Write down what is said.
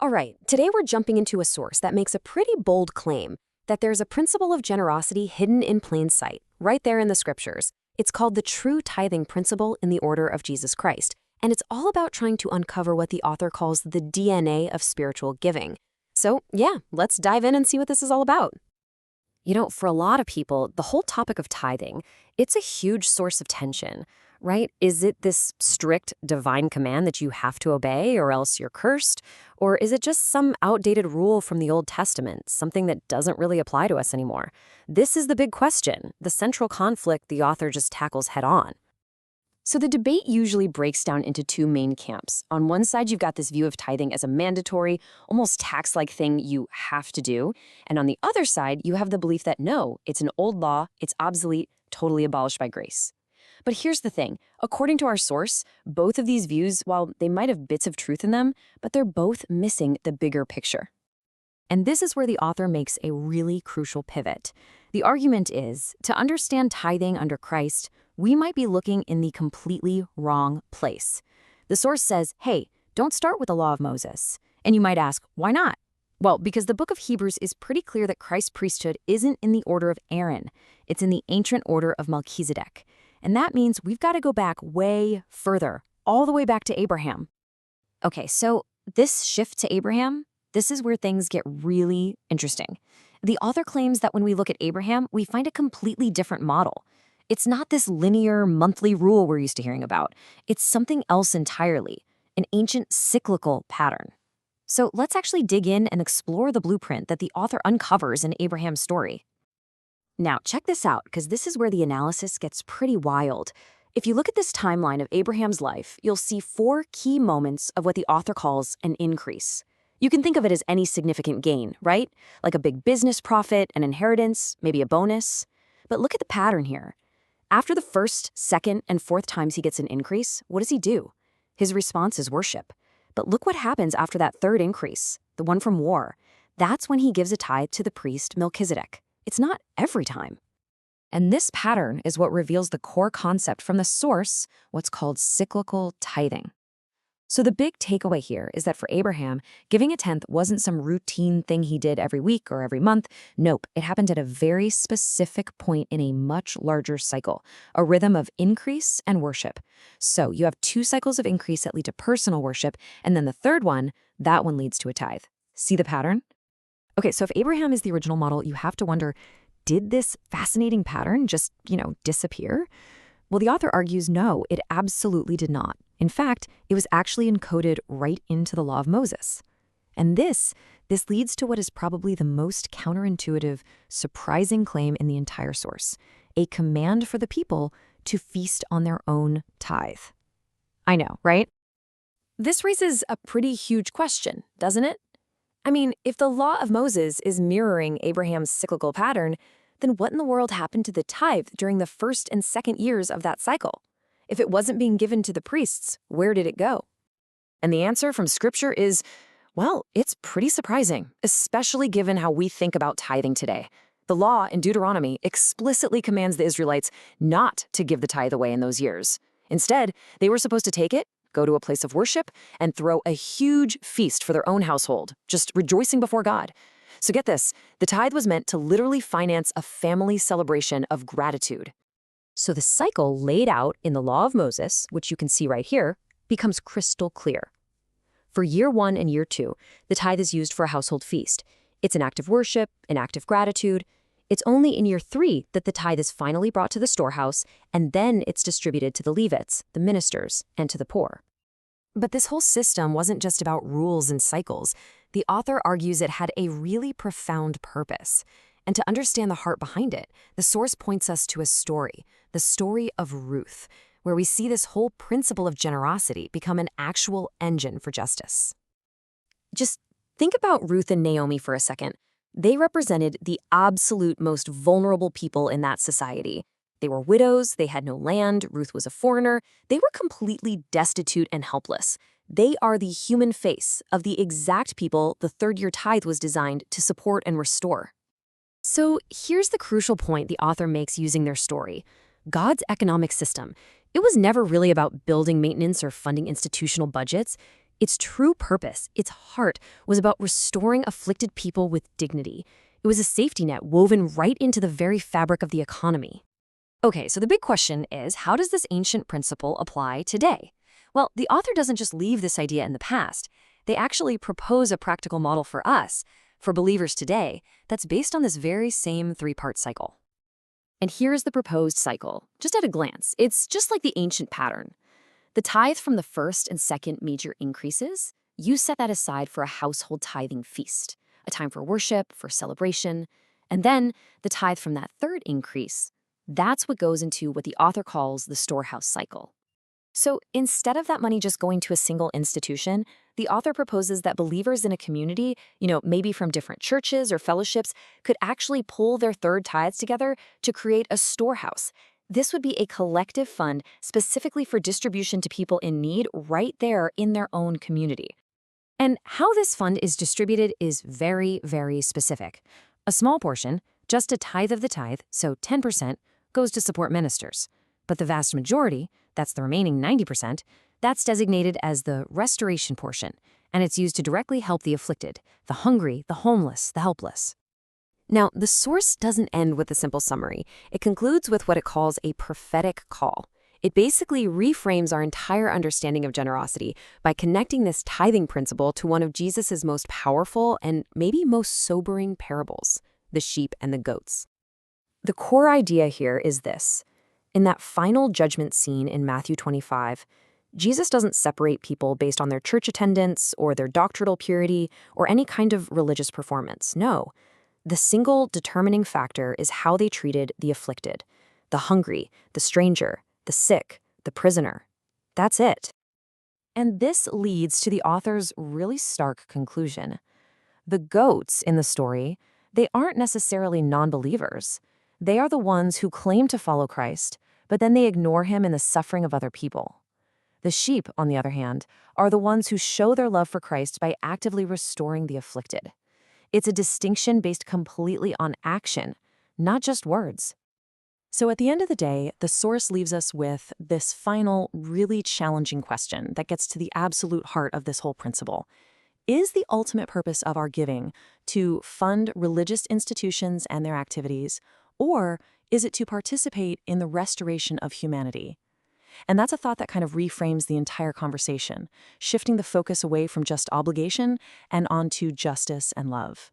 All right, today we're jumping into a source that makes a pretty bold claim that there's a principle of generosity hidden in plain sight, right there in the scriptures. It's called the true tithing principle in the order of Jesus Christ, and it's all about trying to uncover what the author calls the DNA of spiritual giving. So, yeah, let's dive in and see what this is all about. For a lot of people, the whole topic of tithing, it's a huge source of tension, right? Is it this strict divine command that you have to obey or else you're cursed? Or is it just some outdated rule from the Old Testament, something that doesn't really apply to us anymore? This is the big question, the central conflict the author just tackles head on. So the debate usually breaks down into two main camps. On one side, you've got this view of tithing as a mandatory, almost tax-like thing you have to do. And on the other side, you have the belief that no, it's an old law, it's obsolete, totally abolished by grace. But here's the thing. According to our source, both of these views, while they might have bits of truth in them, but they're both missing the bigger picture. And this is where the author makes a really crucial pivot. The argument is, to understand tithing under Christ, we might be looking in the completely wrong place. The source says, hey, don't start with the law of Moses. And you might ask, why not? Well, because the book of Hebrews is pretty clear that Christ's priesthood isn't in the order of Aaron. It's in the ancient order of Melchizedek. And that means we've got to go back way further, all the way back to Abraham. Okay, so this shift to Abraham, this is where things get really interesting. The author claims that when we look at Abraham, we find a completely different model. It's not this linear monthly rule we're used to hearing about. It's something else entirely, an ancient cyclical pattern. So let's actually dig in and explore the blueprint that the author uncovers in Abraham's story. Now, check this out, because this is where the analysis gets pretty wild. If you look at this timeline of Abraham's life, you'll see 4 key moments of what the author calls an increase. You can think of it as any significant gain, right? Like a big business profit, an inheritance, maybe a bonus. But look at the pattern here. After the first, second, and fourth times he gets an increase, what does he do? His response is worship. But look what happens after that third increase, the one from war. That's when he gives a tithe to the priest Melchizedek. It's not every time. And this pattern is what reveals the core concept from the source, what's called cyclical tithing. So the big takeaway here is that for Abraham, giving a tenth wasn't some routine thing he did every week or every month. Nope, it happened at a very specific point in a much larger cycle, a rhythm of increase and worship. So you have 2 cycles of increase that lead to personal worship, and then the third one, that one leads to a tithe. See the pattern? Okay, so if Abraham is the original model, you have to wonder, did this fascinating pattern just, disappear? Well, the author argues no, it absolutely did not. In fact, it was actually encoded right into the law of Moses. And this leads to what is probably the most counterintuitive, surprising claim in the entire source, a command for the people to feast on their own tithe. I know, right? This raises a pretty huge question, doesn't it? I mean, if the law of Moses is mirroring Abraham's cyclical pattern, then what in the world happened to the tithe during the first and second years of that cycle? If it wasn't being given to the priests, where did it go? And the answer from Scripture is, well, it's pretty surprising, especially given how we think about tithing today. The law in Deuteronomy explicitly commands the Israelites not to give the tithe away in those years. Instead, they were supposed to take it, go to a place of worship, and throw a huge feast for their own household, just rejoicing before God. So get this, the tithe was meant to literally finance a family celebration of gratitude. So the cycle laid out in the law of Moses, which you can see right here, becomes crystal clear. For year 1 and year 2, the tithe is used for a household feast. It's an act of worship, an act of gratitude. It's only in year 3 that the tithe is finally brought to the storehouse, and then it's distributed to the Levites, the ministers, and to the poor. But this whole system wasn't just about rules and cycles. The author argues it had a really profound purpose. And to understand the heart behind it, the source points us to a story, the story of Ruth, where we see this whole principle of generosity become an actual engine for justice. Just think about Ruth and Naomi for a second. They represented the absolute most vulnerable people in that society. They were widows, they had no land, Ruth was a foreigner, they were completely destitute and helpless. They are the human face of the exact people the third-year tithe was designed to support and restore. So here's the crucial point the author makes using their story. God's economic system, it was never really about building maintenance or funding institutional budgets. Its true purpose, its heart, was about restoring afflicted people with dignity. It was a safety net woven right into the very fabric of the economy. Okay, so the big question is, how does this ancient principle apply today? Well, the author doesn't just leave this idea in the past. They actually propose a practical model for us, for believers today, that's based on this very same three-part cycle. And here's the proposed cycle. Just at a glance, it's just like the ancient pattern. The tithe from the first and second major increases, you set that aside for a household tithing feast, a time for worship, for celebration. And then the tithe from that third increase, that's what goes into what the author calls the storehouse cycle. So instead of that money just going to a single institution, the author proposes that believers in a community, maybe from different churches or fellowships, could actually pull their third tithes together to create a storehouse. This would be a collective fund specifically for distribution to people in need right there in their own community. And how this fund is distributed is very, very specific. A small portion, just a tithe of the tithe, so 10%, goes to support ministers. But the vast majority, that's the remaining 90%, that's designated as the restoration portion, and it's used to directly help the afflicted, the hungry, the homeless, the helpless. Now, the source doesn't end with a simple summary. It concludes with what it calls a prophetic call. It basically reframes our entire understanding of generosity by connecting this tithing principle to one of Jesus's most powerful and maybe most sobering parables, the sheep and the goats. The core idea here is this. In that final judgment scene in Matthew 25, Jesus doesn't separate people based on their church attendance or their doctrinal purity or any kind of religious performance. No. The single determining factor is how they treated the afflicted, the hungry, the stranger, the sick, the prisoner. That's it. And this leads to the author's really stark conclusion. The goats in the story, they aren't necessarily non-believers. They are the ones who claim to follow Christ, but then they ignore him in the suffering of other people. The sheep, on the other hand, are the ones who show their love for Christ by actively restoring the afflicted. It's a distinction based completely on action, not just words. So at the end of the day, the source leaves us with this final, really challenging question that gets to the absolute heart of this whole principle. Is the ultimate purpose of our giving to fund religious institutions and their activities, or is it to participate in the restoration of humanity? And that's a thought that kind of reframes the entire conversation, shifting the focus away from just obligation and onto justice and love.